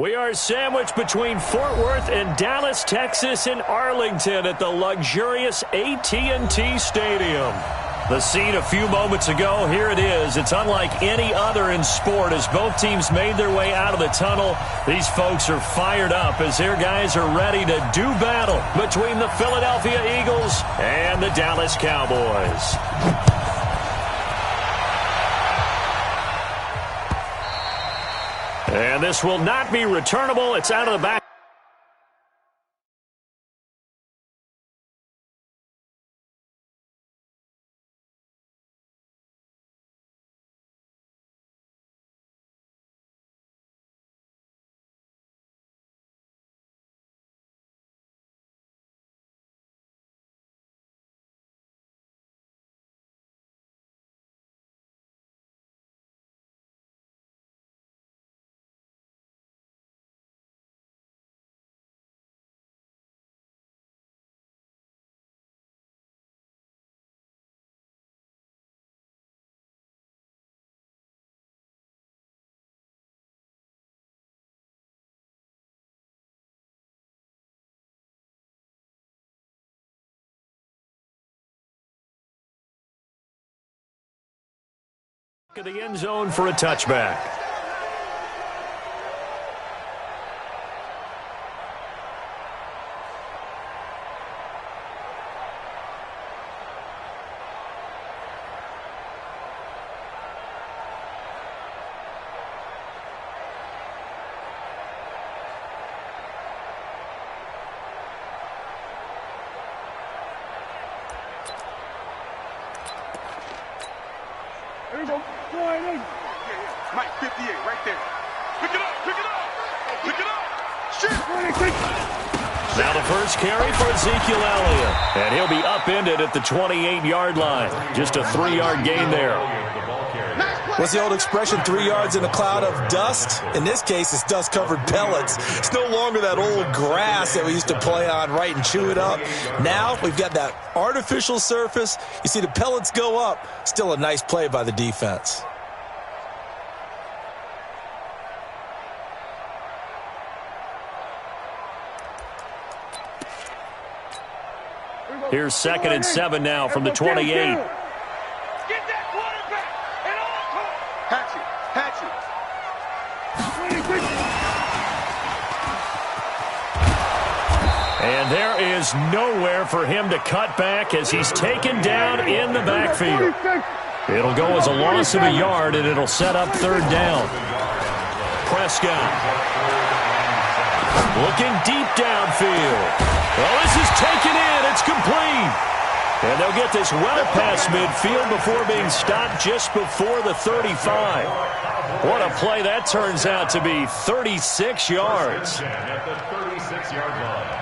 We are sandwiched between Fort Worth and Dallas, Texas, in Arlington at the luxurious AT&T Stadium. The scene a few moments ago, here it is. It's unlike any other in sport as both teams made their way out of the tunnel. These folks are fired up as their guys are ready to do battle between the Philadelphia Eagles and the Dallas Cowboys. And this will not be returnable. It's out of the back. Of the end zone for a touchback. There you go. Mike, 58, right there. Pick it up, pick it up, pick it up. Shit. Now the first carry for Ezekiel Elliott. And he'll be upended at the 28-yard line. Just a 3-yard gain there. What's the old expression, 3 yards in a cloud of dust? In this case, it's dust-covered pellets. It's no longer that old grass that we used to play on, right, and chew it up. Now we've got that artificial surface. You see the pellets go up. Still a nice play by the defense. Here's 2nd and 7 now from the 28. And there is nowhere for him to cut back as he's taken down in the backfield. It'll go as a loss of a yard, and it'll set up 3rd down. Prescott looking deep downfield. Well, this is taken in. It's complete. And they'll get this well past midfield before being stopped just before the 35. What a play that turns out to be. 36 yards. At the 36-yard line.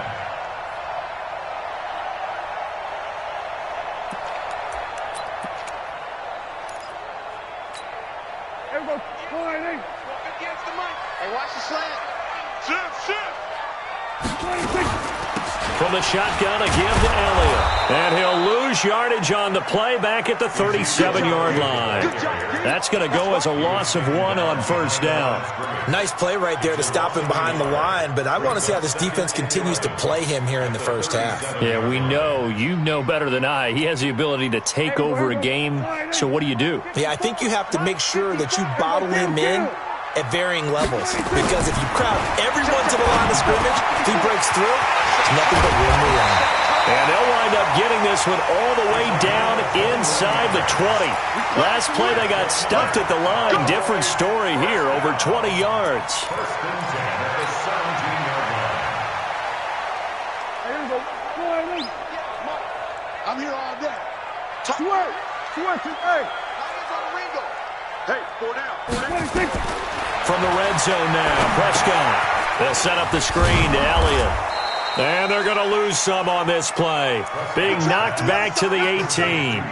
Against the mic. Hey, watch the slant. Shift. From the shotgun, a give to Elliott. And he'll lose yardage on the play back at the 37-yard line. That's going to go as a loss of 1 on 1st down. Nice play right there to stop him behind the line, but I want to see how this defense continues to play him here in the first half. Yeah, we know. You know better than I. He has the ability to take over a game, so what do you do? Yeah, I think you have to make sure that you bottle him in at varying levels, because if you crowd everyone to the line of scrimmage, if he breaks through, it's nothing but room to run. And they'll wind up getting this one all the way down inside the 20. Last play they got stuffed at the line. Different story here, over 20 yards. I'm here all day. Hey, 4 down. From the red zone now, Prescott. They'll set up the screen to Elliott. And they're going to lose some on this play. Being knocked back to the 18.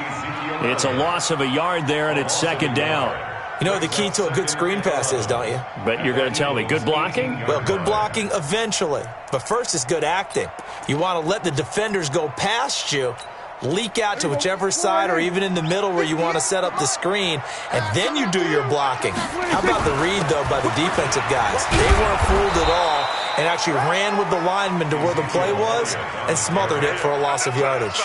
It's a loss of a yard there, and it's 2nd down. You know what the key to a good screen pass is, don't you? But you're going to tell me, good blocking? Well, good blocking eventually. But first is good acting. You want to let the defenders go past you, leak out to whichever side or even in the middle where you want to set up the screen, and then you do your blocking. How about the read, though, by the defensive guys? They weren't fooled at all and actually ran with the lineman to where the play was and smothered it for a loss of yardage.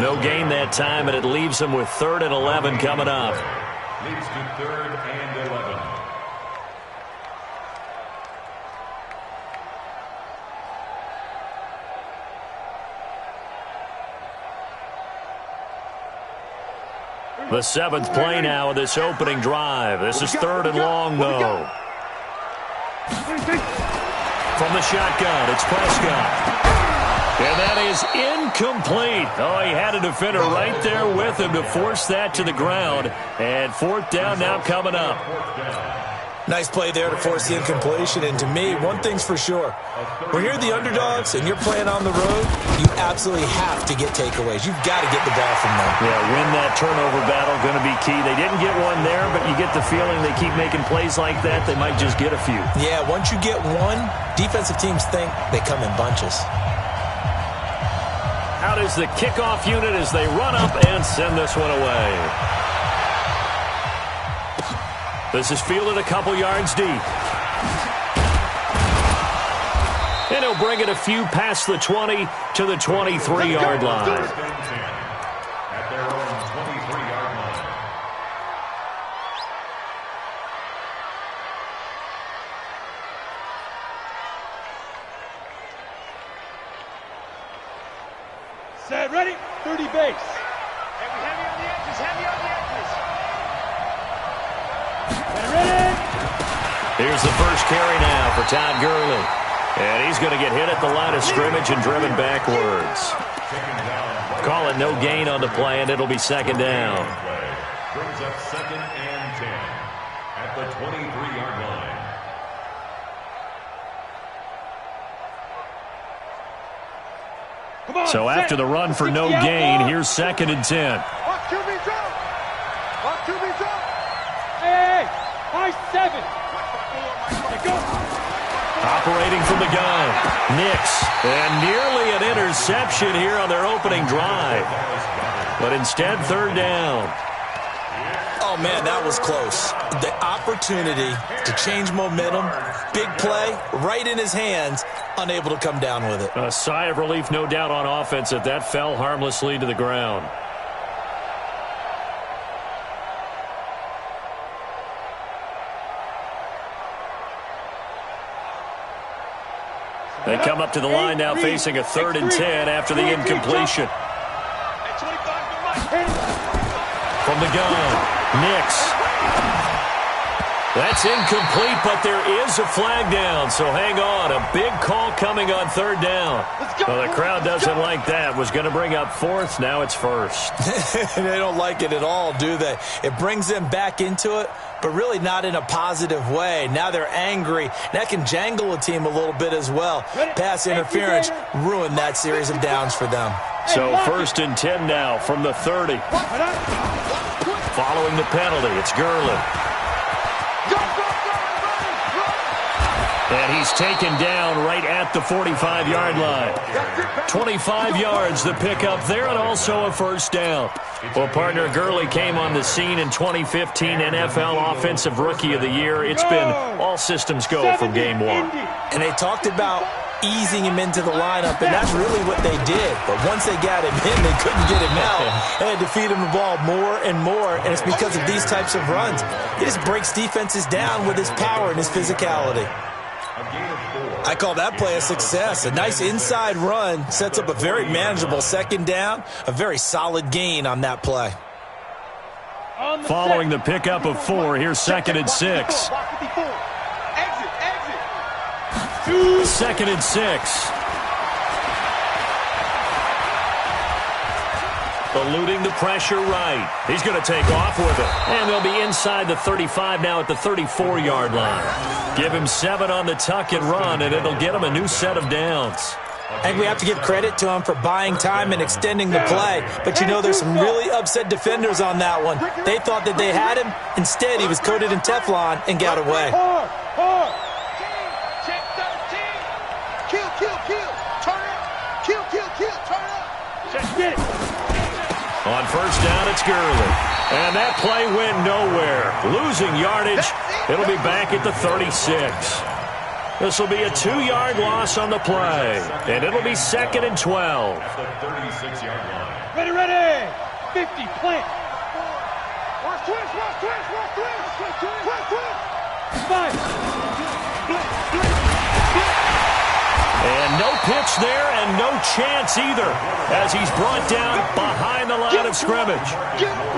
No gain that time, and it leaves them with 3rd and 11 coming up. Leads to 3rd and 11. The 7th play now of this opening drive. This is 3rd and long, though. From the shotgun, it's Prescott. And that is incomplete. Oh, he had a defender right there with him to force that to the ground. And 4th down now coming up. Nice play there to force the incompletion. And to me, one thing's for sure. When you're the underdogs and you're playing on the road, you absolutely have to get takeaways. You've got to get the ball from them. Yeah, win that turnover battle, going to be key. They didn't get one there, but you get the feeling they keep making plays like that, they might just get a few. Yeah, once you get one, defensive teams think they come in bunches. Out is the kickoff unit as they run up and send this one away. This is fielded a couple yards deep. And he'll bring it a few past the 20 to the 23-yard line. At their own 23-yard line. Set, ready, 30 base. Heavy on the edges, heavy on the edges. Ready? Here's the first carry now for Todd Gurley. And he's going to get hit at the line of scrimmage and driven backwards. Call it no gain on the play, and it'll be 2nd down. Brings up 2nd and 10 at the 23-yard line. So after the run for no gain, here's 2nd and 10. Watch QB drop. Watch QB drop. Hey, high 7. Go. Operating from the gun, Nix, and nearly an interception here on their opening drive. But instead, 3rd down. Oh, man, that was close. The opportunity to change momentum, big play, right in his hands, unable to come down with it. A sigh of relief, no doubt, on offense that that fell harmlessly to the ground. They come up to the line now facing a 3rd and 10 after the incompletion. From the gun, Nix. That's incomplete, but there is a flag down, so hang on. A big call coming on 3rd down. Well, the crowd doesn't like that. Was going to bring up 4th, now it's 1st. They don't like it at all, do they? It brings them back into it, but really not in a positive way. Now they're angry. That can jangle a team a little bit as well. Pass interference ruined that series of downs for them. So 1st and 10 now from the 30. Following the penalty, it's Gurley. And he's taken down right at the 45-yard line. 25 yards the pickup there, and also a 1st down. Well, partner, Gurley came on the scene in 2015 NFL Offensive Rookie of the Year. It's been all systems go from game 1. And they talked about easing him into the lineup, and that's really what they did. But once they got him in, they couldn't get him out. They had to feed him the ball more and more, and it's because of these types of runs. He just breaks defenses down with his power and his physicality. I call that play a success. A nice inside run sets up a very manageable 2nd down, a very solid gain on that play. Following the pickup of 4, here's 2nd and 6. 2nd and 6. Eluding the pressure right. He's going to take off with it. And they'll be inside the 35 now at the 34-yard line. Give him 7 on the tuck and run, and it'll get him a new set of downs. I think we have to give credit to him for buying time and extending the play. But, you know, there's some really upset defenders on that one. They thought that they had him. Instead, he was coated in Teflon and got away. Check 13. Kill. Turn up. Kill. Turn up. Check, get it. On first down, it's Gurley. And that play went nowhere. Losing yardage. It'll be back at the 36. This will be a 2-yard loss on the play. And it'll be 2nd and 12. At the 36-yard line. Ready. 50, plant. Watch twist. 5. And no pitch there and no chance either as he's brought down behind the line of scrimmage.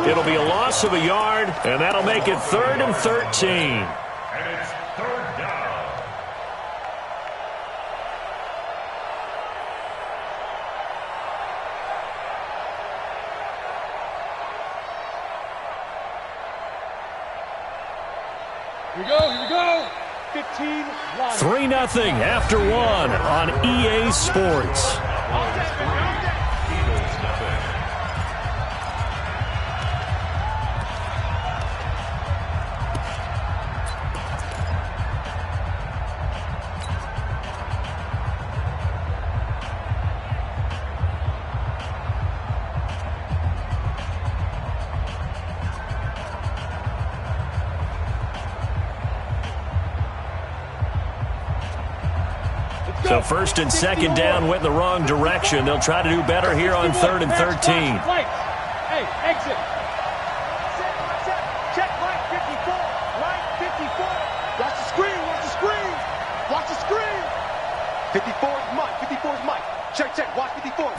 It'll be a loss of a yard, and that'll make it 3rd and 13. And it's 3rd down. Here we go. 15, 3-0 after 1 on EA Sports. Eagles nothing. So 1st and 2nd down went in the wrong direction. They'll try to do better here on 3rd and 13. Hey, exit. Check line 54. Line 54. Watch the screen. 54 is Mike. Check. Watch 54.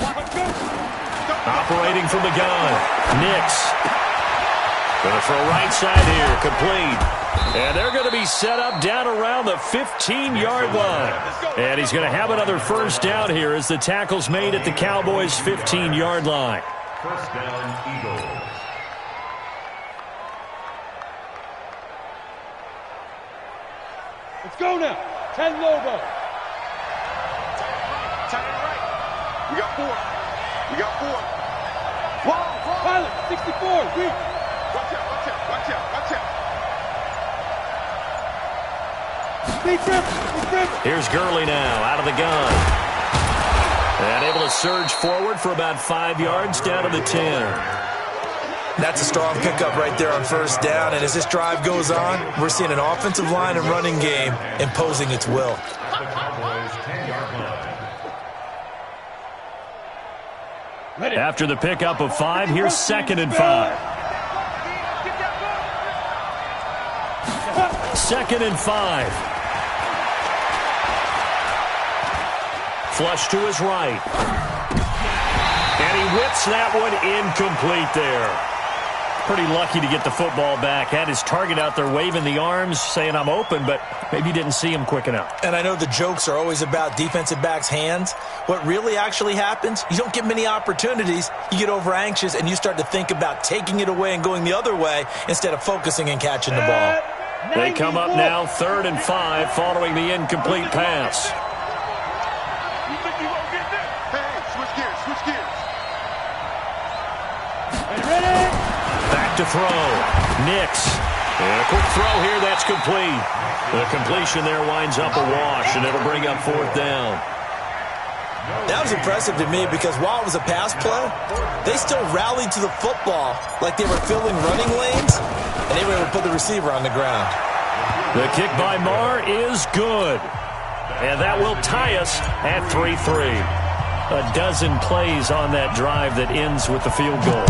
Operating from the gun. Nix. Going to throw right side here. Complete. And they're going to be set up down around the 15-yard line. And he's going to have another first down here as the tackle's made at the Cowboys' 15-yard line. First down, Eagles. Let's go now. 10 Lobo. Tight end right. We got 4. Pilot, 64. Weak. Watch out. Big rip. Here's Gurley now out of the gun. And able to surge forward for about 5 yards down to the 10. That's a strong pickup right there on first down. And as this drive goes on, we're seeing an offensive line and running game imposing its will. The Cowboys' 10-yard line. After the pickup of 5, here's 2nd and 5. 2nd and 5. Flush to his right. And he whips that one incomplete there. Pretty lucky to get the football back. Had his target out there waving the arms, saying I'm open, but maybe didn't see him quick enough. And I know the jokes are always about defensive backs' hands. What really actually happens, you don't get many opportunities. You get over anxious, and you start to think about taking it away and going the other way instead of focusing and catching the ball. They come up now 3rd and 5 following the incomplete pass. Back to throw. Nix. And a quick throw here. That's complete. The completion there winds up a wash, and it'll bring up 4th down. That was impressive to me because while it was a pass play, they still rallied to the football like they were filling running lanes, and they were able to put the receiver on the ground. The kick by Marr is good. And that will tie us at 3-3. A dozen plays on that drive that ends with the field goal.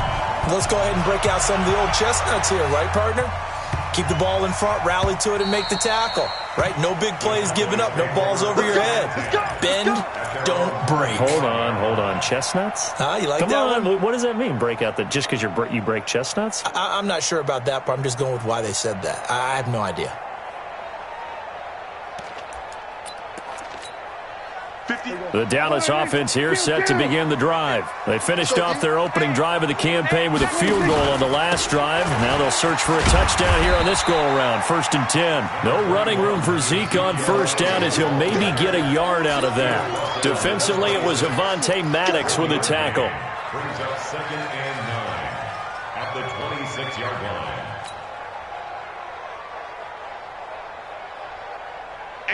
Let's go ahead and break out some of the old chestnuts here, right, partner? Keep the ball in front, rally to it, and make the tackle, right? No big plays given up, no balls over your head. Bend, don't break. Hold on. Chestnuts? You like Come that on. one? What does that mean, break out? Just because you break chestnuts? I'm not sure about that, but I'm just going with why they said that. I have no idea. The Dallas offense here set to begin the drive. They finished off their opening drive of the campaign with a field goal on the last drive. Now they'll search for a touchdown here on this go-around. 1st and 10. No running room for Zeke on first down as he'll maybe get a yard out of that. Defensively, it was Avonte Maddox with a tackle. Brings up 2nd and 9 at the 26-yard line.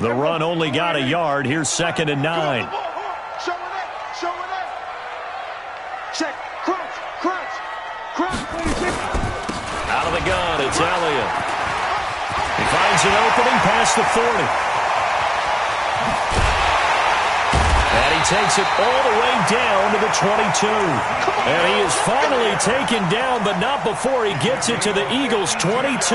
The run only got a yard. Here's 2nd and 9. Show it up. Check, crunch. it's Elliott. He finds an opening past the 40. And he takes it all the way down to the 22. And he is finally taken down, but not before he gets it to the Eagles' 22.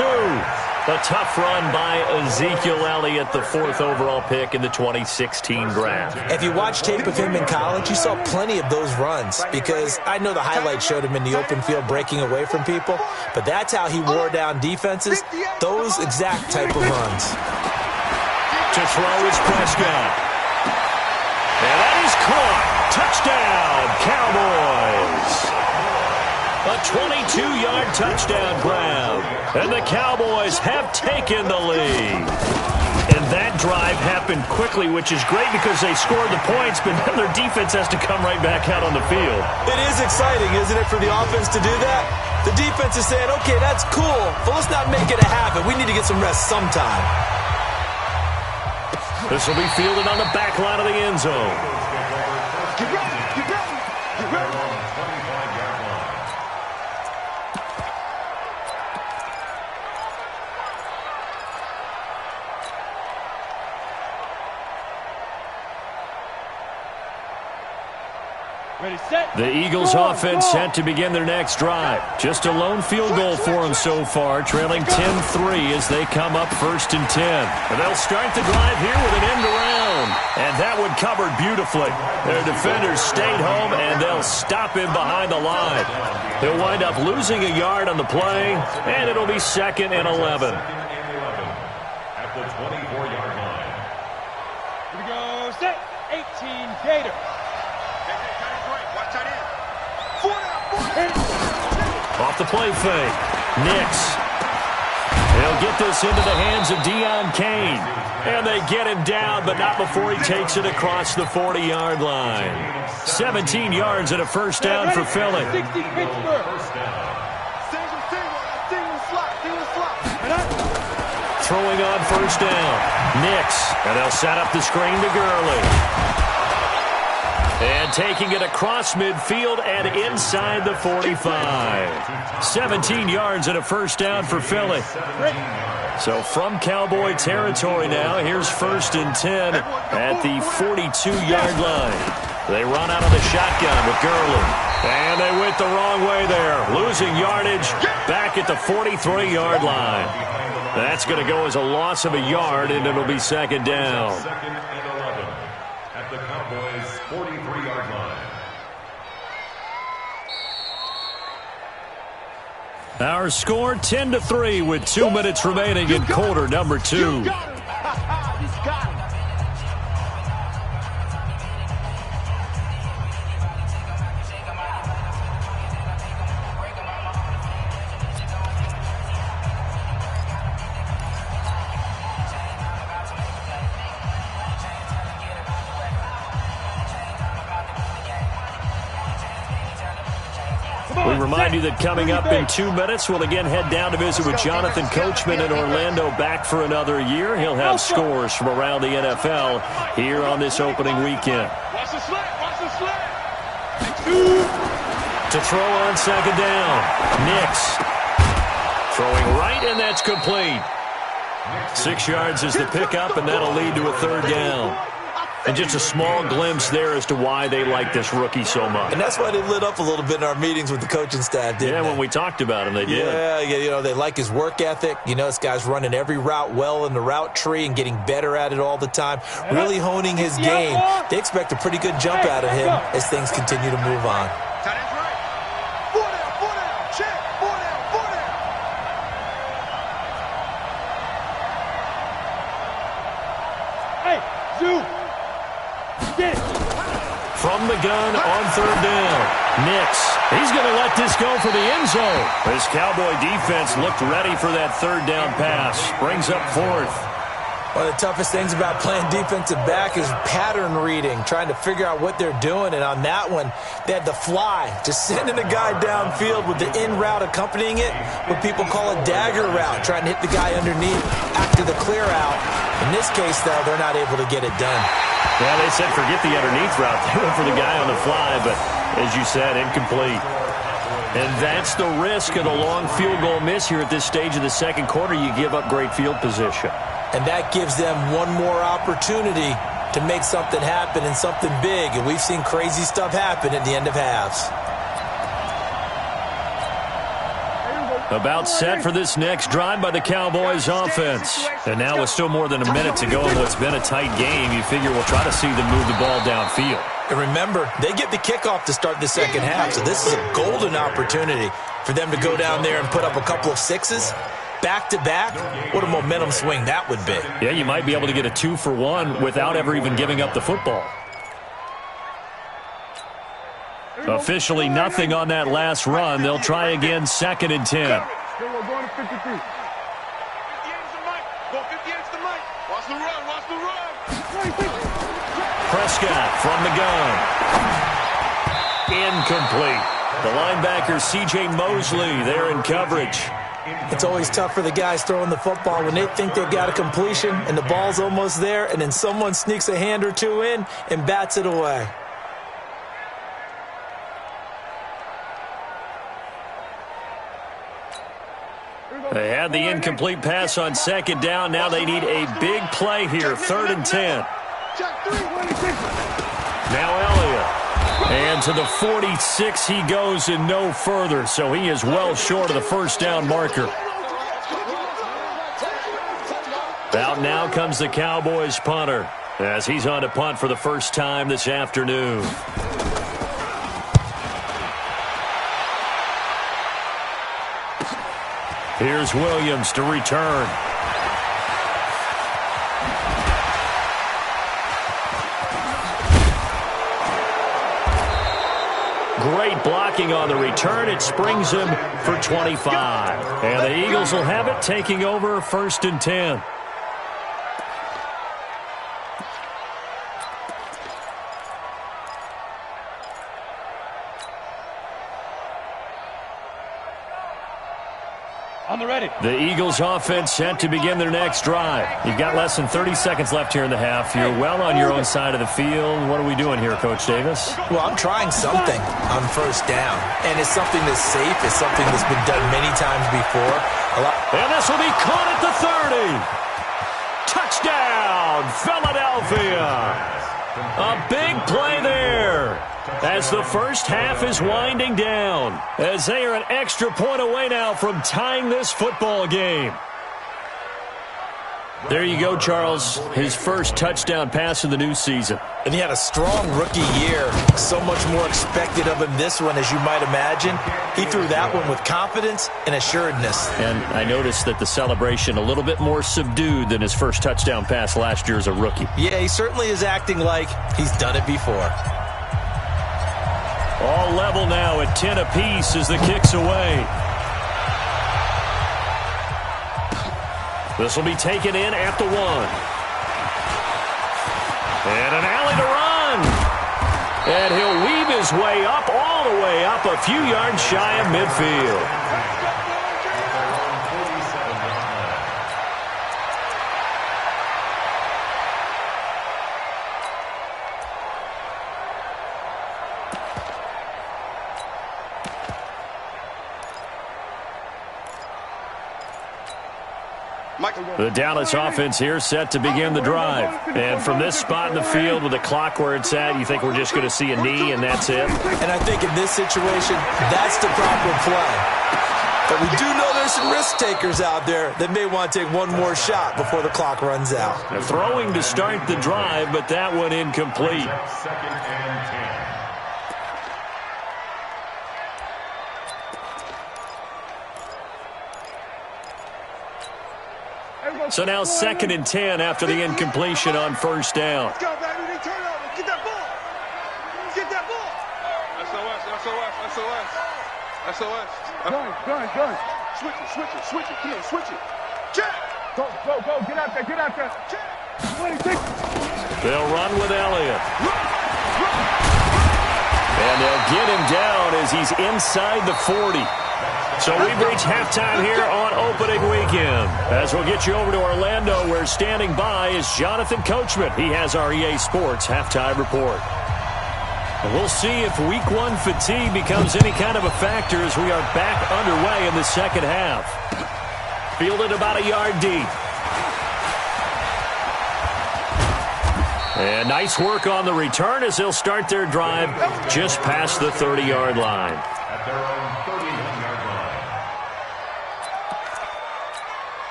A tough run by Ezekiel Elliott, the 4th overall pick in the 2016 draft. If you watch tape of him in college, you saw plenty of those runs, because I know the highlights showed him in the open field breaking away from people, but that's how he wore down defenses, those exact type of runs. To throw is Prescott. And that is caught. Touchdown, Cowboys. A 22-yard touchdown grab. And the Cowboys have taken the lead. And that drive happened quickly, which is great because they scored the points, but then their defense has to come right back out on the field. It is exciting, isn't it, for the offense to do that? The defense is saying, okay, that's cool, but let's not make it a habit. We need to get some rest sometime. This will be fielded on the back line of the end zone. Get ready, get ready, get ready. Ready, set. The Eagles offense set to begin their next drive. Just a lone field goal for them so far, trailing 10-3 as they come up 1st and 10. And they'll start the drive here with an end around. And that one covered beautifully. Their defenders stayed home, and they'll stop him behind the line. He'll wind up losing a yard on the play, and it'll be 2nd and 11. At the 24-yard line. Here we go, set. 18 Gator. Off the play fake. Nix. He'll get this into the hands of Deion Kane. And they get him down, but not before he takes it across the 40-yard line. 17 yards and a first down for Philly. 60 Pittsburgh. Throwing on first down. Nix. And they'll set up the screen to Gurley. And taking it across midfield and inside the 45. 17 yards and a first down for Philly. So from Cowboy territory now, here's 1st and 10 at the 42-yard line. They run out of the shotgun with Gurley. And they went the wrong way there. Losing yardage back at the 43-yard line. That's going to go as a loss of a yard, and it'll be 2nd down. 2nd and 11 at the Cowboys' 43-yard line. Our score 10-3 with 2 minutes remaining in quarter number 2. We remind you that coming up in 2 minutes, we'll again head down to visit with Jonathan Coachman in Orlando, back for another year. He'll have scores from around the NFL here on this opening weekend. Watch the slant, watch the slant. To throw on 2nd down, Nix. Throwing right, and that's complete. 6 yards is the pickup, and that'll lead to a 3rd down. And just a small glimpse there as to why they like this rookie so much. And that's why they lit up a little bit in our meetings with the coaching staff, didn't they? When we talked about him, they did. Yeah, you know, they like his work ethic. You know, this guy's running every route well in the route tree and getting better at it all the time, really honing his game. They expect a pretty good jump out of him as things continue to move on. Tight end's right. 4 down, check. 4 down, 4 down. Hey, Zoo. From the gun on 3rd down. Nix. He's going to let this go for the end zone. This Cowboy defense looked ready for that 3rd down pass. Brings up 4th. One of the toughest things about playing defensive back is pattern reading, trying to figure out what they're doing. And on that one, they had the fly, just sending a guy downfield with the in route accompanying it, what people call a dagger route, trying to hit the guy underneath after the clear out. In this case, though, they're not able to get it done. Yeah, they said forget the underneath route. They went for the guy on the fly, but as you said, incomplete. And that's the risk of the long field goal miss here at this stage of the second quarter. You give up great field position. And that gives them one more opportunity to make something happen and something big. And we've seen crazy stuff happen at the end of halves. About set for this next drive by the Cowboys offense. And now with still more than a minute to go in what's been a tight game, you figure we'll try to see them move the ball downfield. And remember, they get the kickoff to start the second half, so this is a golden opportunity for them to go down there and put up a couple of sixes. Back-to-back, what a momentum swing that would be. Yeah, you might be able to get a 2-for-1 without ever even giving up the football. Officially nothing on that last run. They'll try again, 2nd and 10. We're going to 53. 58's the mic. Go 58's the mic. Watch the run. Watch the run. Prescott from the gun. Incomplete. The linebacker, C.J. Mosley, there in coverage. It's always tough for the guys throwing the football when they think they've got a completion and the ball's almost there, and then someone sneaks a hand or two in and bats it away. They had the incomplete pass on 2nd down. Now they need a big play here, 3rd and 10. Now Elliott. And to the 46 he goes and no further, so he is well short of the first down marker. Out now comes the Cowboys punter as he's on to punt for the first time this afternoon. Here's Williams to return. Great blocking on the return. It springs him for 25. And the Eagles will have it, taking over 1st and 10. The Eagles offense set to begin their next drive. You've got less than 30 seconds left here in the half. You're well on your own side of the field. What are we doing here, Coach Davis? Well, I'm trying something on 1st down, and it's something that's safe. It's something that's been done many times before. And this will be caught at the 30. Touchdown, Philadelphia. A big play there as the first half is winding down, as they are an extra point away now from tying this football game. There you go, Charles. His first touchdown pass of the new season. And he had a strong rookie year. So much more expected of him this one, as you might imagine. He threw that one with confidence and assuredness. And I noticed that the celebration a little bit more subdued than his first touchdown pass last year as a rookie. Yeah, he certainly is acting like he's done it before. All level now at 10 apiece as the kick's away. This will be taken in at the 1. And an alley to run. And he'll weave his way up, all the way up, a few yards shy of midfield. The Dallas offense here set to begin the drive. And from this spot in the field with the clock where it's at, you think we're just going to see a knee and that's it? And I think in this situation, that's the proper play. But we do know there's some risk takers out there that may want to take one more shot before the clock runs out. Throwing to start the drive, but that one incomplete. 2nd and 10. So now 2nd and 10 after the incompletion on 1st down. Let's go, baby. They turn over. Get that ball. Get that ball. SOS. Gun. Switch it. Come on, switch it. Check. Go. Get out there. Check. 26. They'll run with Elliott. And they'll get him down as he's inside the 40. So we've reached halftime here on opening weekend. As we'll get you over to Orlando, where standing by is Jonathan Coachman. He has our EA Sports halftime report. We'll see if week one fatigue becomes any kind of a factor as we are back underway in the second half. Fielded about a yard deep. And nice work on the return as they'll start their drive just past the 30-yard line. At their own 31-yard line.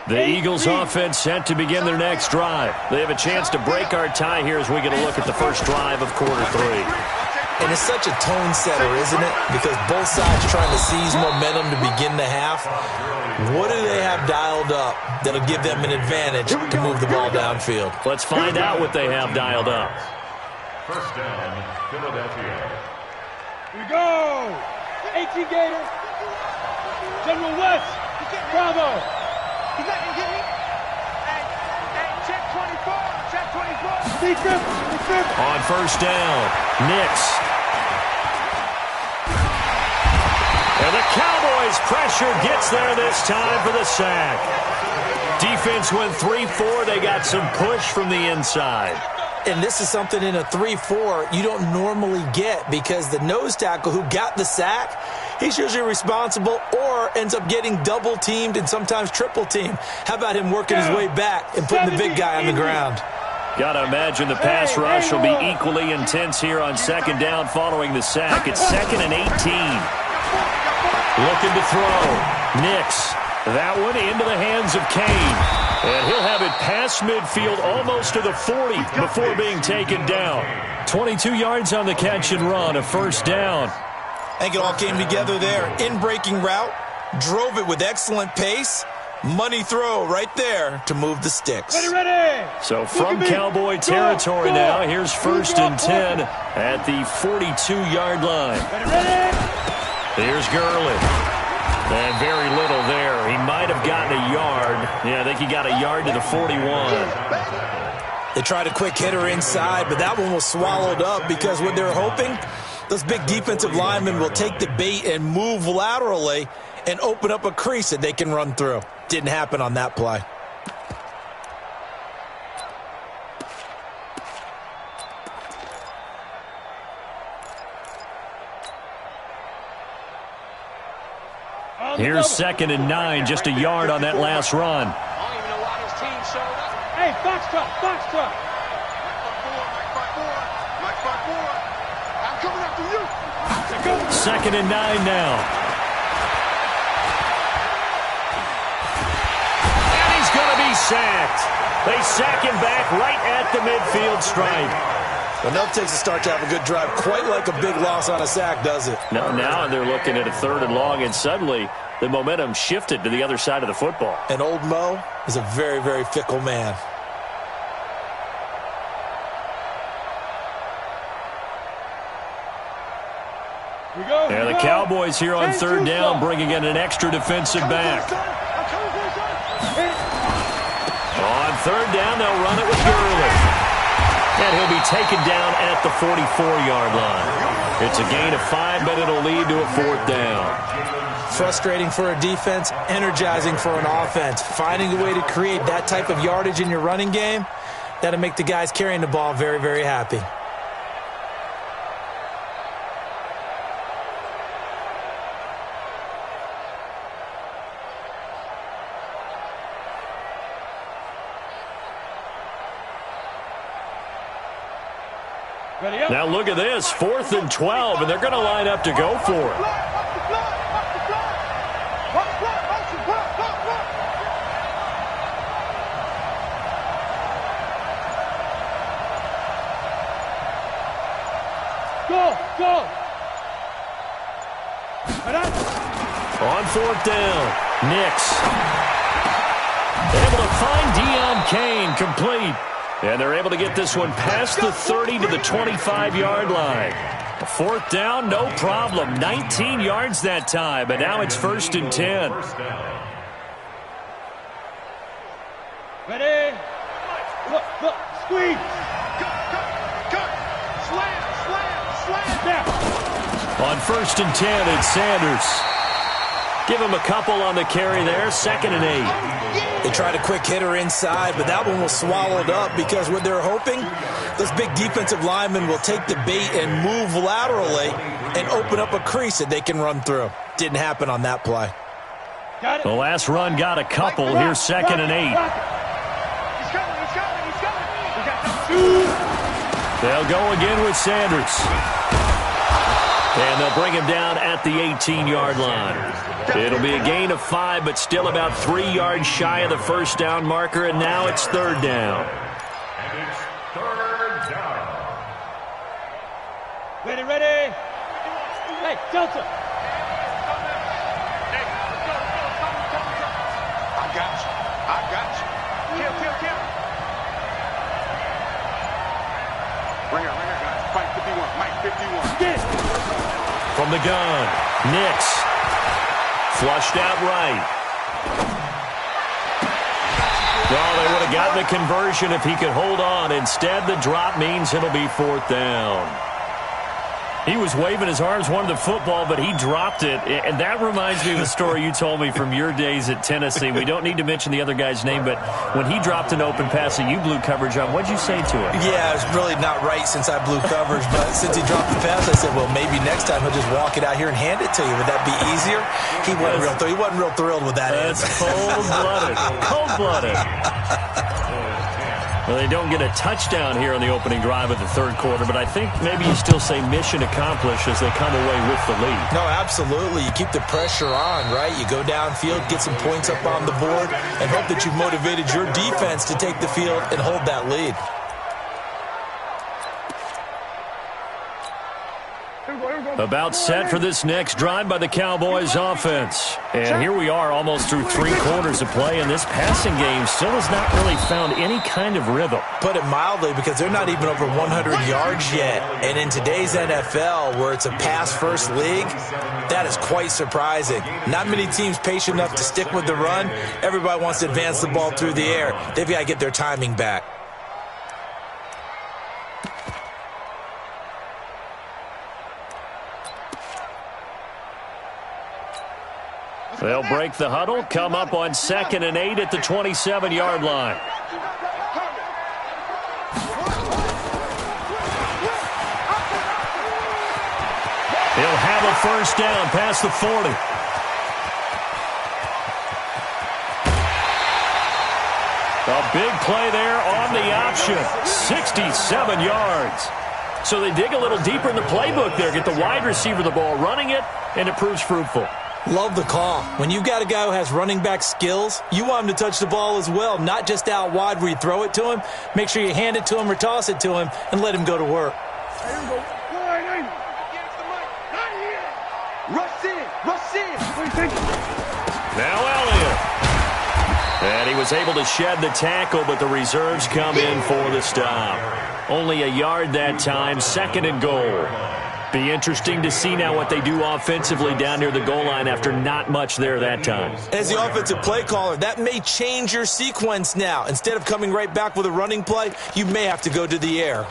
The Eagles offense set to begin their next drive. They have a chance to break our tie here as we get a look at the first drive of quarter three. And it's such a tone setter, isn't it? Because both sides trying to seize momentum to begin the half. What do they have dialed up that'll give them an advantage to move the ball downfield? Let's find out what they have dialed up. First down, Philadelphia. Here we go. 18 Gator. General West. Bravo. He's not going to get me. Hey, check 24. Check 24. Defense. On first down, Nix. And the Cowboys' pressure gets there this time for the sack. Defense went 3-4. They got some push from the inside. And this is something in a 3-4 you don't normally get because the nose tackle who got the sack, he's usually responsible or ends up getting double-teamed and sometimes triple-teamed. How about him working his way back and putting the big guy on the ground? Got to imagine the pass rush will be equally intense here on second down following the sack. It's 2nd and 18. Looking to throw. Nix. That one into the hands of Kane. And he'll have it past midfield almost to the 40 before being taken down. 22 yards on the catch and run, a first down. I think it all came together there. In-breaking route, drove it with excellent pace. Money throw right there to move the sticks. Ready. So from Cowboy territory now, here's 1st and 10 at the 42-yard line. Here's Gurley. And very little there. He might have gotten a yard. Yeah, I think he got a yard to the 41. They tried a quick hitter inside, but that one was swallowed up because what they're hoping, those big defensive linemen will take the bait and move laterally and open up a crease that they can run through. Didn't happen on that play. Here's 2nd and 9, just a yard on that last run. I don't even know why his team showed up. Hey, box truck. Mike 5-4. I'm coming after you. 2nd and 9 now. And he's going to be sacked. They sack him back right at the midfield stripe. Enough takes a start to have a good drive. Quite like a big loss on a sack, does it? Now they're looking at a 3rd and long, and suddenly the momentum shifted to the other side of the football. And old Mo is a very, very fickle man. And the Cowboys here on 3rd down, bringing in an extra defensive back. On 3rd down, they'll run it with Gurley. And he'll be taken down at the 44-yard line. It's a gain of 5, but it'll lead to a 4th down. Frustrating for a defense, energizing for an offense. Finding a way to create that type of yardage in your running game, that'll make the guys carrying the ball very, very happy. Now look at this, 4th and 12, and they're going to line up to go for it. Go. On 4th down, Nix. Able to find Deon Cain, complete. And they're able to get this one past the 30 to the 25-yard line. 4th down, no problem. 19 yards that time, but now it's 1st and 10. Ready? Look, squeeze. Cut. Slam. On 1st and 10, it's Sanders. Give him a couple on the carry there, 2nd and 8. They tried a quick hitter inside, but that one was swallowed up because what they're hoping, those big defensive linemen will take the bait and move laterally and open up a crease that they can run through. Didn't happen on that play. The last run got a couple. Here's 2nd and 8. They'll go again with Sanders. And they'll bring him down at the 18-yard line. It'll be a gain of 5, but still about 3 yards shy of the first down marker, and now it's 3rd down. And it's 3rd down. Ready, ready. Hey, Delta. I got you. I got you. Kill. Right here, guys. Fight 51. Mike 51. Get. From the gun, Nix. Flushed out right. Well, they would have gotten the conversion if he could hold on. Instead, the drop means it'll be 4th down. He was waving his arms, wanted the football, but he dropped it. And that reminds me of a story you told me from your days at Tennessee. We don't need to mention the other guy's name, but when he dropped an open pass and you blew coverage on, what'd you say to him? Yeah, it's really not right since I blew coverage, but since he dropped the pass, I said, well, maybe next time he'll just walk it out here and hand it to you. Would that be easier? He wasn't real thrilled with that. That's cold-blooded. Cold-blooded. Well, they don't get a touchdown here on the opening drive of the 3rd quarter, but I think maybe you still say mission accomplished as they come away with the lead. No, absolutely. You keep the pressure on, right? You go downfield, get some points up on the board, and hope that you've motivated your defense to take the field and hold that lead. About set for this next drive by the Cowboys offense. And here we are almost through 3 quarters of play, and this passing game still has not really found any kind of rhythm. Put it mildly, because they're not even over 100 yards yet. And in today's NFL, where it's a pass-first league, that is quite surprising. Not many teams patient enough to stick with the run. Everybody wants to advance the ball through the air. They've got to get their timing back. They'll break the huddle, come up on 2nd and 8 at the 27-yard line. He'll have a 1st down past the 40. A big play there on the option. 67 yards. So they dig a little deeper in the playbook there, get the wide receiver the ball, running it, and it proves fruitful. Love the call. When you've got a guy who has running back skills, you want him to touch the ball as well, not just out wide where you throw it to him. Make sure you hand it to him or toss it to him and let him go to work. Rush in. Now Elliott. And he was able to shed the tackle, but the reserves come in for the stop. Only a yard that time, 2nd and goal. Be interesting to see now what they do offensively down near the goal line after not much there that time. As the offensive play caller, that may change your sequence now. Instead of coming right back with a running play, you may have to go to the air.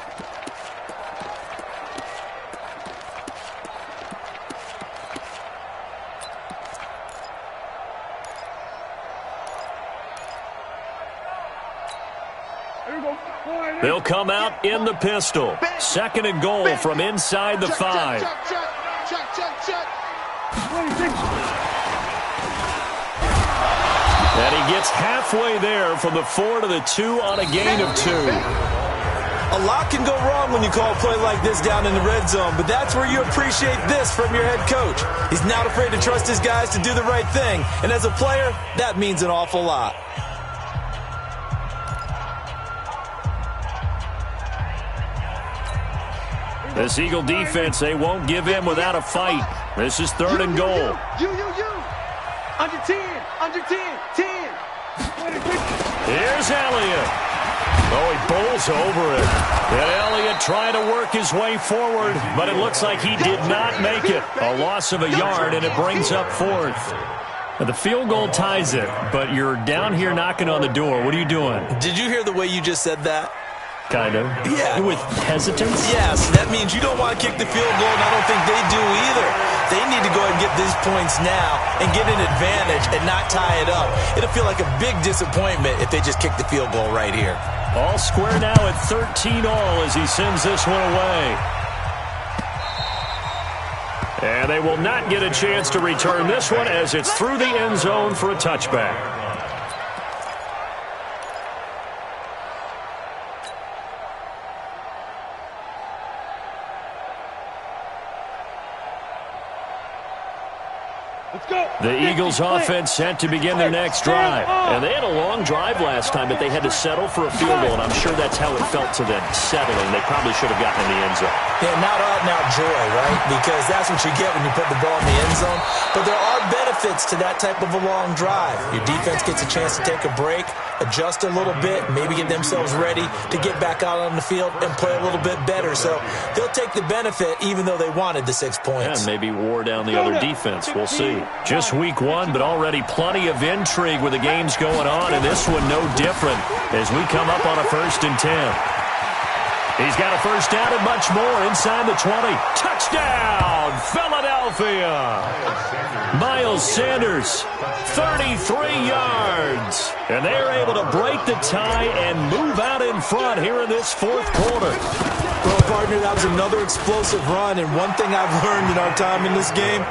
They'll come out in the pistol. 2nd and goal from inside the 5. And he gets halfway there from the 4 to the 2 on a gain of 2. A lot can go wrong when you call a play like this down in the red zone, but that's where you appreciate this from your head coach. He's not afraid to trust his guys to do the right thing, and as a player, that means an awful lot. This Eagle defense, they won't give in without a fight. This is 3rd and goal. You. Under 10. 10. Here's Elliott. Oh, he bowls over it. And Elliott trying to work his way forward, but it looks like he did not make it. A loss of a yard, and it brings up 4th. Now, the field goal ties it, but you're down here knocking on the door. What are you doing? Did you hear the way you just said that? Kind of. Yeah. With hesitance? Yes, that means you don't want to kick the field goal, and I don't think they do either. up these points now and get an advantage and not tie it up. It'll feel like a big disappointment if they just kick the field goal right here. All square now at 13 all as he sends this one away. And they will not get a chance to return this one as it's through the end zone for a touchback. The Eagles offense set to begin their next drive. And they had a long drive last time, but they had to settle for a field goal, and I'm sure that's how it felt to them, settling. They probably should have gotten in the end zone. Yeah, not out and out joy, right? Because that's what you get when you put the ball in the end zone. But there are benefits to that type of a long drive. Your defense gets a chance to take a break, adjust a little bit, maybe get themselves ready to get back out on the field and play a little bit better. So they'll take the benefit even though they wanted the 6 points. And maybe wore down the other defense. We'll see. Just week one, but already plenty of intrigue with the games going on, and this one no different as we come up on a 1st and 10. He's got a first down and much more inside the 20. Touchdown, Philadelphia! Miles Sanders, 33 yards. And they're able to break the tie and move out in front here in this 4th quarter. Well, partner, that was another explosive run, and one thing I've learned in our time in this game,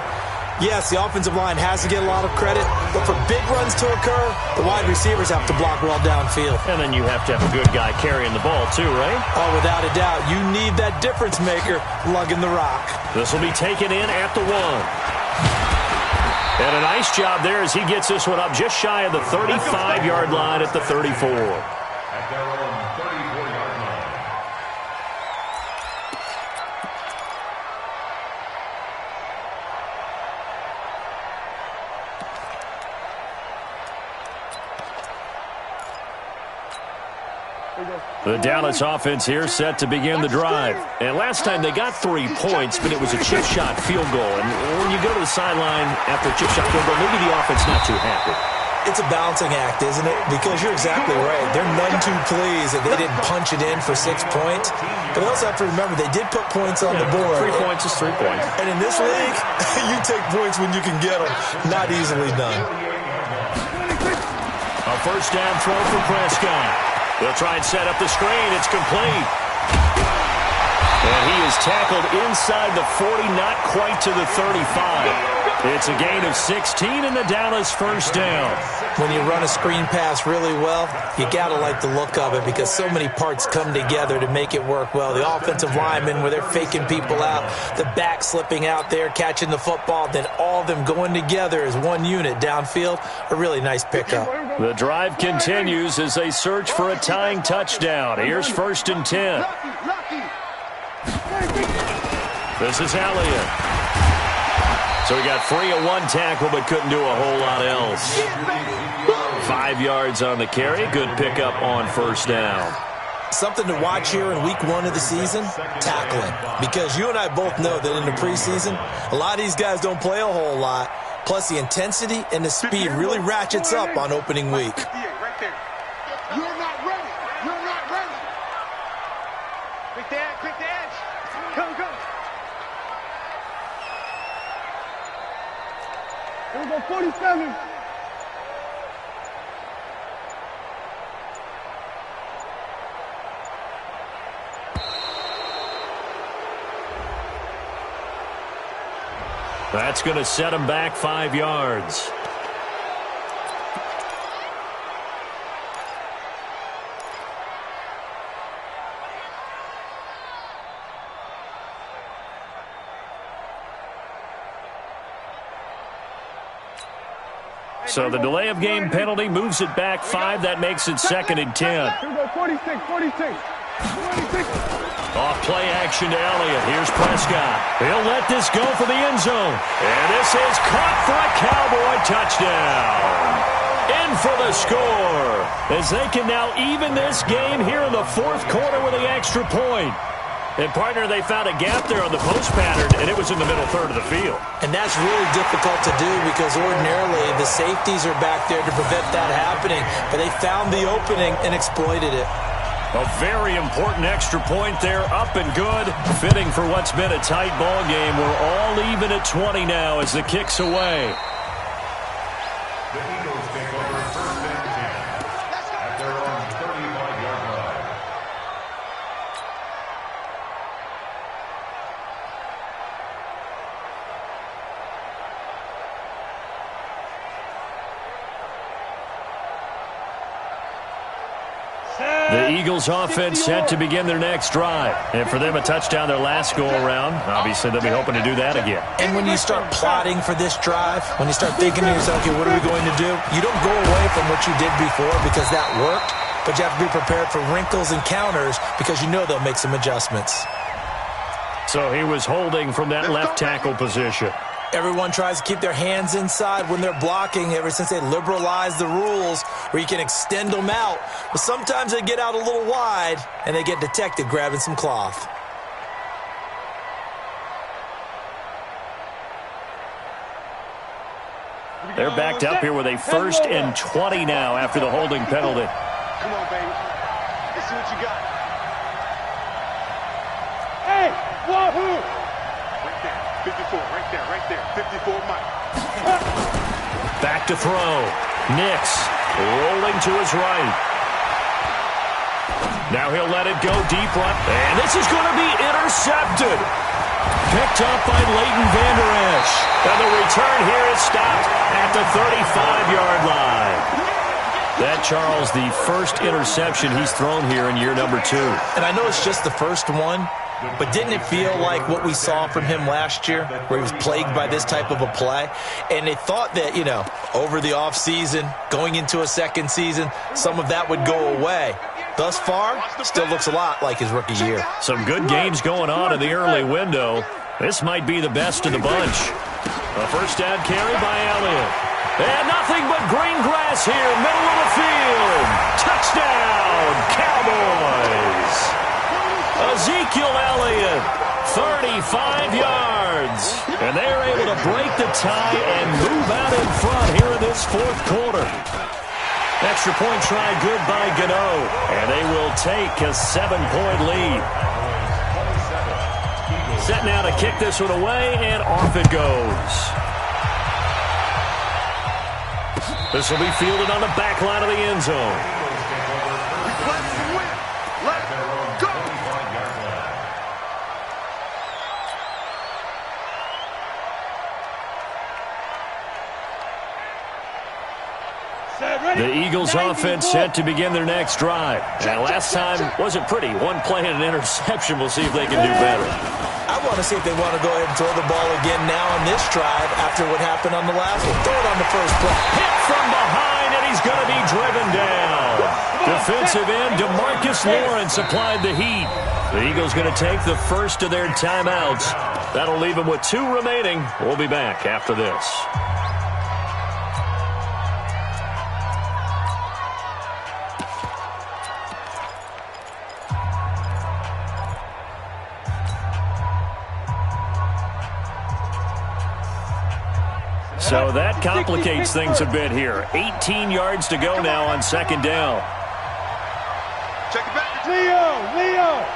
yes, the offensive line has to get a lot of credit, but for big runs to occur, the wide receivers have to block well downfield. And then you have to have a good guy carrying the ball too, right? Oh, without a doubt. You need that difference maker lugging the rock. This will be taken in at the 1. And a nice job there as he gets this one up just shy of the 35-yard line at the 34. At their own 34-yard line. The Dallas offense here set to begin the drive. And last time they got 3 points, but it was a chip shot field goal. And when you go to the sideline after a chip shot field goal, maybe the offense not too happy. It's a balancing act, isn't it? Because you're exactly right. They're none too pleased that they didn't punch it in for 6 points. But they also have to remember they did put points on the board. 3 points is 3 points. And in this league, you take points when you can get them. Not easily done. A first down throw for Prescott. They'll try and set up the screen. It's complete. And he is tackled inside the 40, not quite to the 35. It's a gain of 16 and the Dallas first down. When you run a screen pass really well, you got to like the look of it because so many parts come together to make it work well. The offensive linemen, where they're faking people out, the back slipping out there, catching the football, then all of them going together as one unit downfield. A really nice pickup. The drive continues as they search for a tying touchdown. Here's 1st and 10. This is Elliott. So he got free of 1 tackle but couldn't do a whole lot else. 5 yards on the carry. Good pickup on first down. Something to watch here in week 1 of the season, tackling. Because you and I both know that in the preseason, a lot of these guys don't play a whole lot. Plus the intensity and the speed really ratchets up on opening week. You're not ready. You're not ready. Quick the edge. Go. Here we go, 47. That's going to set him back 5 yards. So the delay of game penalty moves it back 5. That makes it 2nd and 10. Here we go, 46. Off play action to Elliott. Here's Prescott. He'll let this go for the end zone. And this is caught for a Cowboy touchdown. In for the score. As they can now even this game here in the 4th quarter with the extra point. And, partner, they found a gap there on the post pattern, and it was in the middle third of the field. And that's really difficult to do because ordinarily the safeties are back there to prevent that happening. But they found the opening and exploited it. A very important extra point there, up and good. Fitting for what's been a tight ball game. We're all even at 20 now as the kick's away. The Eagles take over first and 10 at their own 35-yard line. The Eagles offense set to begin their next drive. And for them, a touchdown their last go-around. Obviously, they'll be hoping to do that again. And when you start plotting for this drive, when you start thinking to yourself, okay, what are we going to do? You don't go away from what you did before because that worked, but you have to be prepared for wrinkles and counters because you know they'll make some adjustments. So he was holding from that left tackle position. Everyone tries to keep their hands inside when they're blocking ever since they liberalized the rules where you can extend them out. But sometimes they get out a little wide and they get detected grabbing some cloth. They're backed up here with a 1st and 20 now after the holding penalty. Come on, baby. Let's see what you got. Hey, wahoo! Right there. 54, right there. 54, Mike. Back to throw. Nix rolling to his right. Now he'll let it go deep right. And this is going to be intercepted. Picked up by Leighton Vander Esch. And the return here is stopped at the 35-yard line. That, Charles, the first interception he's thrown here in year number 2. And I know it's just the first one, but didn't it feel like what we saw from him last year, where he was plagued by this type of a play? And they thought that, you know, over the offseason, going into a second season, some of that would go away. Thus far, still looks a lot like his rookie year. Some good games going on in the early window. This might be the best of the bunch. A first down carry by Elliott. And nothing but green grass here, middle of the field. Touchdown, Cowboys. Ezekiel Elliott, 35 yards. And they are able to break the tie and move out in front here in this 4th quarter. Extra point try good by Gano. And they will take a 7-point lead. Set now to kick this one away, and off it goes. This will be fielded on the back line of the end zone. The Eagles offense set to begin their next drive. And last time wasn't pretty. One play and an interception. We'll see if they can do better. I want to see if they want to go ahead and throw the ball again now on this drive after what happened on the last one. Throw it on the first play. Hit from behind, and he's going to be driven down. Defensive end DeMarcus Lawrence applied the heat. The Eagles going to take the first of their timeouts. That'll leave them with 2 remaining. We'll be back after this. So that complicates things a bit here. 18 yards to go now on 2nd down. Check it back. Leo!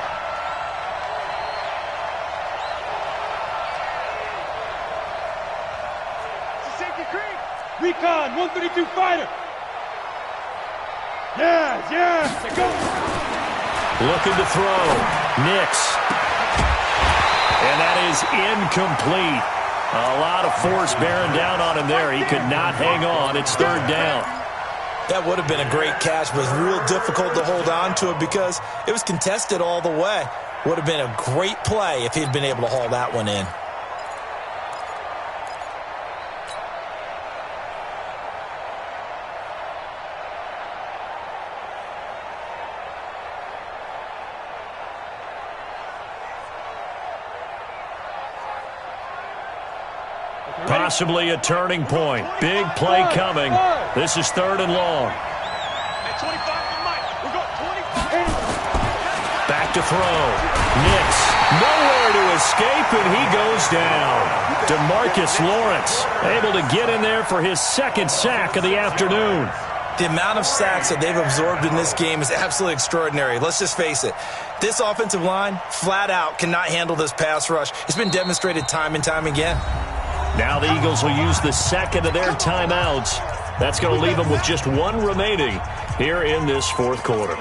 Safety creek. Recon, 132 fighter. Yes, go. Looking to throw. Nix. And that is incomplete. A lot of force bearing down on him there. He could not hang on. It's 3rd down. That would have been a great catch, but it was real difficult to hold on to it because it was contested all the way. Would have been a great play if he'd been able to haul that one in. Possibly a turning point. Big play coming. This is 3rd and long. At 25 for Mike. We're going 25. Back to throw. Nix. Nowhere to escape, and he goes down. DeMarcus Lawrence able to get in there for his 2nd sack of the afternoon. The amount of sacks that they've absorbed in this game is absolutely extraordinary. Let's just face it. This offensive line, flat out, cannot handle this pass rush. It's been demonstrated time and time again. Now the Eagles will use the second of their timeouts. That's going to leave them with just one remaining here in this fourth quarter.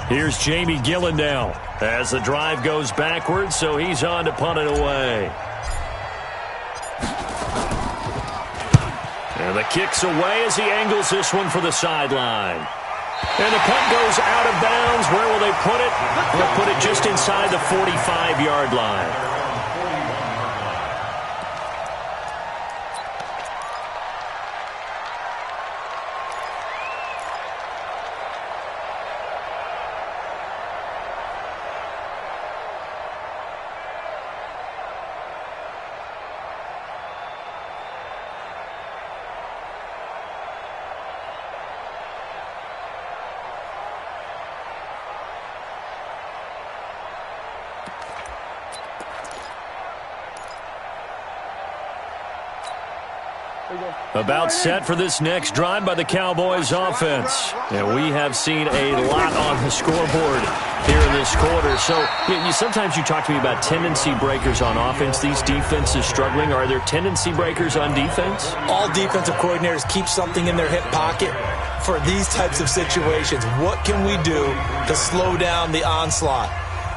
Here's Jamie Gillen now as the drive goes backwards, so he's on to punt it away. And the kick's away as he angles this one for the sideline. And the punt goes out of bounds. Where will they put it? They'll put it just inside the 45-yard line. About set for this next drive by the Cowboys offense. And we have seen a lot on the scoreboard here in this quarter. So sometimes you talk to me about tendency breakers on offense. These defenses struggling. Are there tendency breakers on defense? All defensive coordinators keep something in their hip pocket for these types of situations. What can we do to slow down the onslaught?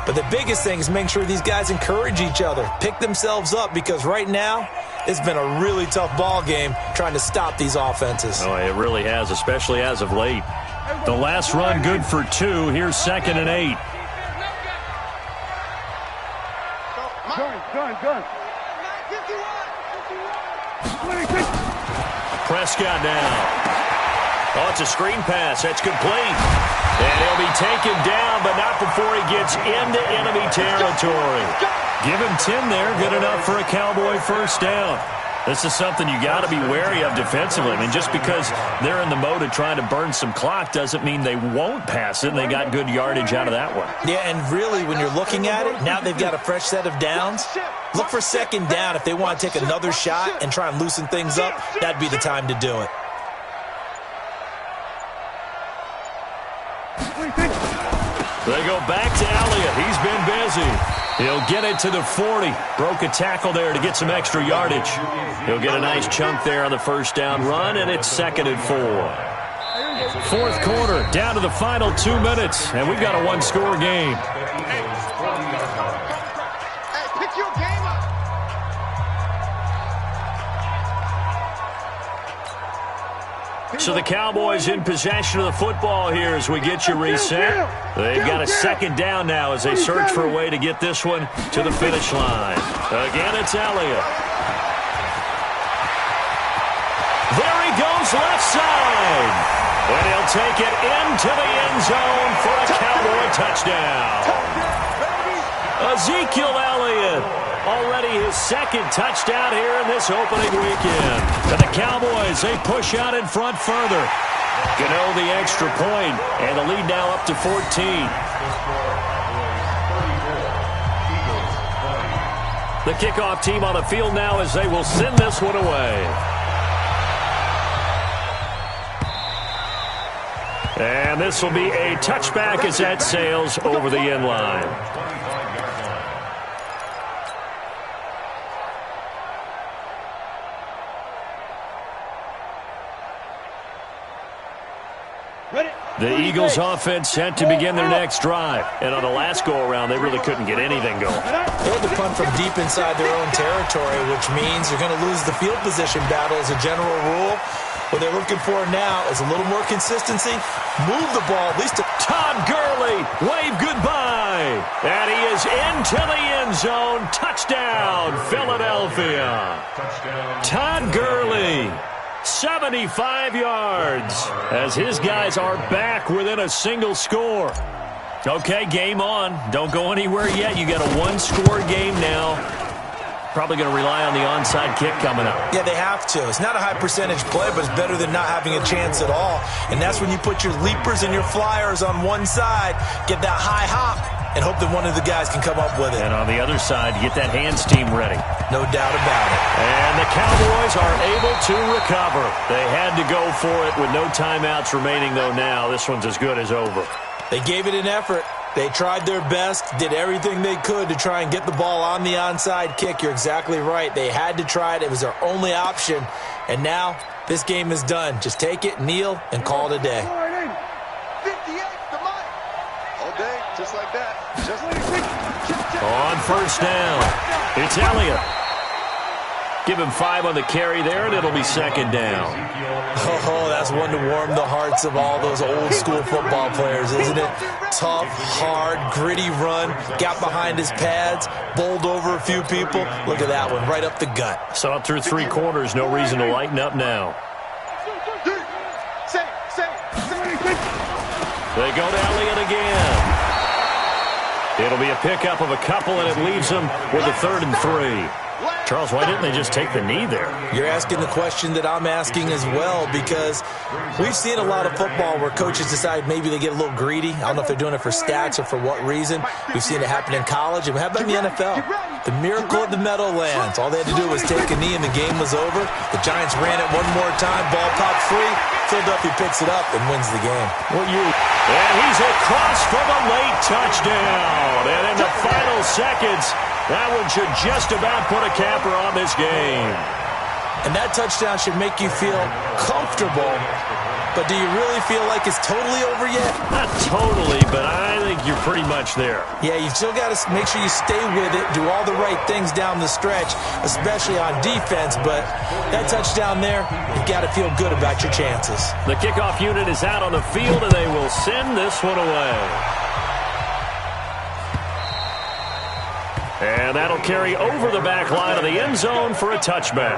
But the biggest thing is make sure these guys encourage each other, pick themselves up, because right now it's been a really tough ball game trying to stop these offenses. Oh, it really has, especially as of late. The last run good for 2. Here's 2nd and 8. Gun. Prescott now. Oh, it's a screen pass. That's complete. And he'll be taken down, but not before he gets into enemy territory. Give him 10 there. Good enough for a Cowboy first down. This is something you got to be wary of defensively. I mean, just because they're in the mode of trying to burn some clock doesn't mean they won't pass it, and they got good yardage out of that one. Yeah, and really, when you're looking at it, now they've got a fresh set of downs. Look for 2nd down. If they want to take another shot and try and loosen things up, that'd be the time to do it. They go back to Elliott. He's been busy. He'll get it to the 40. Broke a tackle there to get some extra yardage. He'll get a nice chunk there on the first down run, and it's 2nd and 4. Fourth quarter, down to the final 2 minutes, and we've got a one-score game. Pick your game up. So the Cowboys in possession of the football here as we get you reset. They've got a 2nd down now as they search for a way to get this one to the finish line. Again, it's Elliott. There he goes left side. And he'll take it into the end zone for a Cowboy touchdown. Ezekiel Elliott. Already his 2nd touchdown here in this opening weekend. And the Cowboys, they push out in front further. Gano the extra point, and the lead now up to 14. The kickoff team on the field now as they will send this one away. And this will be a touchback as that sails over the end line. The Eagles offense set to begin their next drive. And on the last go-around, they really couldn't get anything going. They had to punt from deep inside their own territory, which means you're going to lose the field position battle as a general rule. What they're looking for now is a little more consistency. Move the ball, at least to Todd Gurley. Wave goodbye. And he is into the end zone. Touchdown, Philadelphia. Todd Gurley. 75 yards as his guys are back within a single score. Okay, game on. Don't go anywhere yet. You got a one-score game now. probably going to rely on the onside kick coming up. Yeah, they have to. It's not a high-percentage play, but it's better than not having a chance at all. And that's when you put your leapers and your flyers on one side, get that high hop, and hope that one of the guys can come up with it. And on the other side, get that hands team ready. No doubt about it. And the Cowboys are able to recover. They had to go for it with no timeouts remaining, though now. This one's as good as over. They gave it an effort. They tried their best, did everything they could to try and get the ball on the onside kick. You're exactly right. They had to try it. It was their only option. And now this game is done. Just take it, kneel, and call it a day. 58, the mic. All day, just like that. Just like On first down, it's Elliott. Give him 5 on the carry there, and it'll be second down. Oh, that's one to warm the hearts of all those old-school football players, isn't it? Tough, hard, gritty run, got behind his pads, bowled over a few people. Look at that one, right up the gut. Saw it through 3 quarters, no reason to lighten up now. They go to Elliott again. It'll be a pickup of a couple, and it leaves them with a 3rd and 3. Charles, why didn't they just take the knee there? You're asking the question that I'm asking as well, because we've seen a lot of football where coaches decide maybe they get a little greedy. I don't know if they're doing it for stats or for what reason. We've seen it happen in college, and we have it in the NFL. The miracle of the Meadowlands. All they had to do was take a knee, and the game was over. The Giants ran it one more time. Ball popped free. Philadelphia picks it up and wins the game. And he's across for the late touchdown. And in the final seconds, that one should just about put a capper on this game. And that touchdown should make you feel comfortable. But do you really feel like it's totally over yet? Not totally, but I think you're pretty much there. Yeah, you still got to make sure you stay with it, do all the right things down the stretch, especially on defense. But that touchdown there, you've got to feel good about your chances. The kickoff unit is out on the field, and they will send this one away. And that'll carry over the back line of the end zone for a touchback.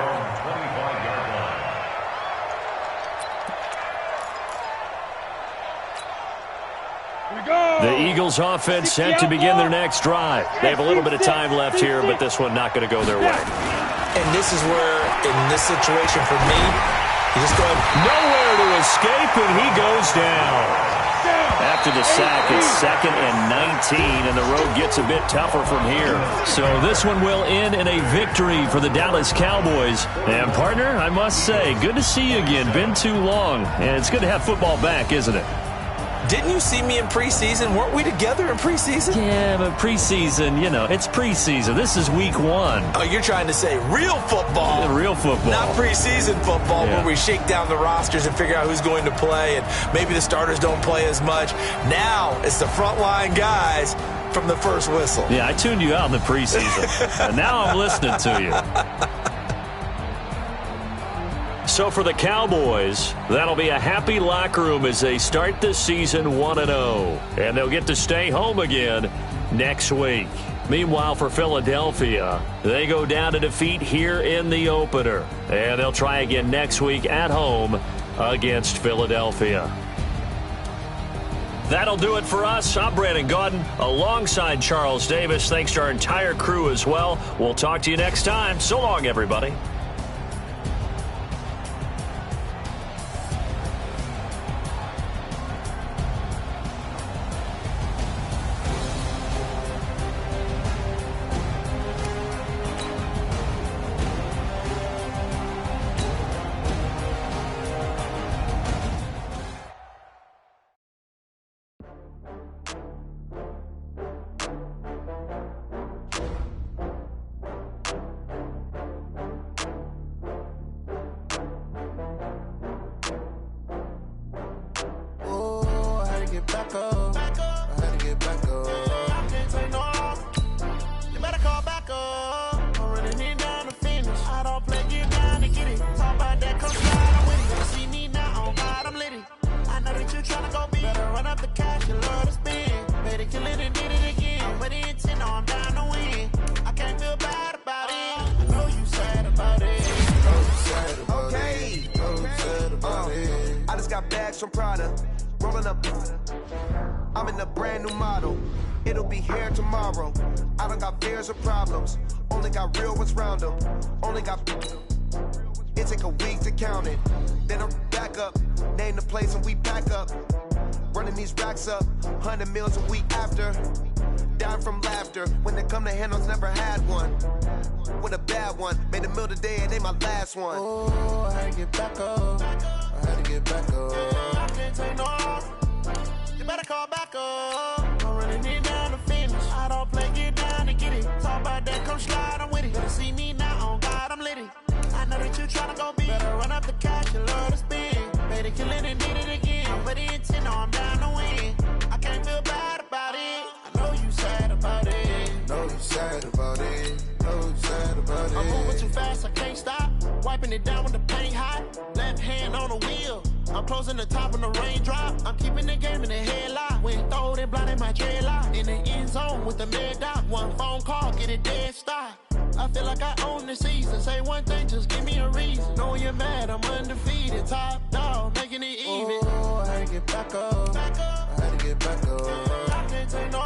The Eagles offense set to begin their next drive. They have a little bit of time left here, but this one not going to go their way. And this is where, in this situation for me, you just go nowhere to escape, and he goes down. After the sack, it's 2nd and 19, and the road gets a bit tougher from here. So this one will end in a victory for the Dallas Cowboys. And, partner, I must say, good to see you again. Been too long, and it's good to have football back, isn't it? Didn't you see me in preseason? Weren't we together in preseason? Yeah, but preseason, you know, it's preseason. This is week 1. Oh, you're trying to say real football. Yeah, real football. Not preseason football where we shake down the rosters and figure out who's going to play, and maybe the starters don't play as much. Now it's the frontline guys from the first whistle. Yeah, I tuned you out in the preseason, and now I'm listening to you. So for the Cowboys, that'll be a happy locker room as they start the season 1-0. And they'll get to stay home again next week. Meanwhile, for Philadelphia, they go down to defeat here in the opener. And they'll try again next week at home against Philadelphia. That'll do it for us. I'm Brandon Gaudin alongside Charles Davis. Thanks to our entire crew as well. We'll talk to you next time. So long, everybody. From Prada, rolling up. I'm in a brand new model. It'll be here tomorrow. I don't got fears or problems. Only got real ones round them. Only got. It take a week to count it. Then I'm back up. Name the place and we pack up. Running these racks up. 100 meals a week after. Dying from laughter. When they come to handles, never had one. With a bad one. Made a meal today and they my last one. Oh, I had to get back up. I had to get back up. I can't take no off. You better call back up. I'm running it down to finish. I don't play, get down to get it. Talk about that, come slide, I'm with it. Better see me now, on God, I'm litty. I know that you tryna go big. Better run up the cash, you love to spend. Better kill it and did it again. I'm with the intent, no, I'm down to win. I can't feel bad about it. I know you sad about it. Know you sad about it. Know you sad about it. I'm moving too fast, I can't stop. Wiping it down with the paint hot. Left hand on the wheel. I'm closing the top when the raindrop. I'm keeping the game in the headlock. When throw it blind in my dreadlock. In the end zone with the mid dot. One phone call, get it dead stop. I feel like I own the season. Say one thing, just give me a reason. Knowing you're mad, I'm undefeated. Top dog, making it even. Oh, I had to get back up. I had to get back up. I can't take no